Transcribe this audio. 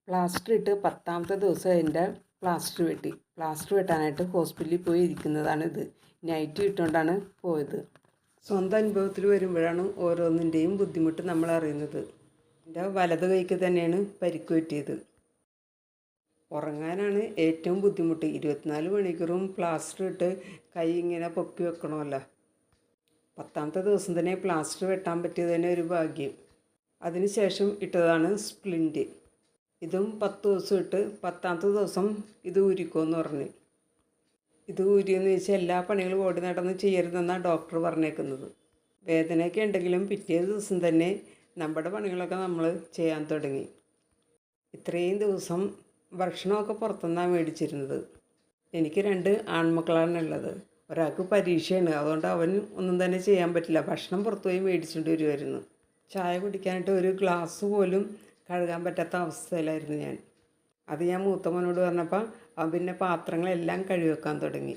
Plaster ഇട്ട് 10ാമത്തെ ദിവസം എൻ്റെ പ്ലാസ്റ്റർ വെട്ടി. പ്ലാസ്റ്റർ വെട്ടാനായിട്ട് ഹോസ്പിറ്റലിൽ പോയി ഇരിക്കുന്നതാണിത്. നൈറ്റ് ഇട്ടുകൊണ്ടാണ് പോയത്. സ്വന്തം അനുഭവത്തിൽ വരുമ്പോഴാണ് ഓരോന്നിൻ്റെയും ബുദ്ധിമുട്ട് നമ്മൾ അറിയുന്നത്. എൻ്റെ വലത് കൈക്ക് തന്നെയാണ് പരിക്ക് പറ്റിയത്. ഉറങ്ങാനാണ് ഏറ്റവും ബുദ്ധിമുട്ട്. 24 മണിക്കൂറും പ്ലാസ്റ്റർ ഇട്ട് കൈ ഇങ്ങനെ പൊക്കി വെക്കണമല്ലോ. 10ാമത്തെ ദിവസം തന്നെ പ്ലാസ്റ്റർ വെട്ടാൻ പറ്റിയത് തന്നെ ഒരു ഭാഗ്യം. അതിനുശേഷം ഇട്ടതാണ് സ്പ്ലിൻറ്റ്. ഇതും 10 ദിവസം ഇട്ട് 10ാമത്തെ ദിവസം ഇത് ഊരിക്കോന്ന് പറഞ്ഞ്. ഇത് ഊരിയെന്ന് വെച്ചാൽ എല്ലാ പണികളും ഓടി നടന്ന് ചെയ്യരുതെന്നാണ് ഡോക്ടർ പറഞ്ഞേക്കുന്നത്. വേദനയൊക്കെ ഉണ്ടെങ്കിലും പിറ്റേ ദിവസം തന്നെ നമ്മുടെ പണികളൊക്കെ നമ്മൾ ചെയ്യാൻ തുടങ്ങി. ഇത്രയും ദിവസം ഭക്ഷണമൊക്കെ പുറത്തുനിന്നാണ് മേടിച്ചിരുന്നത്. എനിക്ക് 2 ആൺമക്കളാണുള്ളത്. ഒരാൾക്ക് പരീക്ഷയാണ്, അതുകൊണ്ട് അവൻ ഒന്നും തന്നെ ചെയ്യാൻ പറ്റില്ല. ഭക്ഷണം പുറത്തുപോയി മേടിച്ചുകൊണ്ട് വരുമായിരുന്നു. ചായ കുടിക്കാനായിട്ട് ഒരു ഗ്ലാസ് പോലും കഴുകാൻ പറ്റാത്ത അവസ്ഥയിലായിരുന്നു ഞാൻ. അത് ഞാൻ മൂത്ത മോനോട് പറഞ്ഞപ്പോൾ അവൻ പിന്നെ പാത്രങ്ങളെല്ലാം കഴുകി വെക്കാൻ തുടങ്ങി.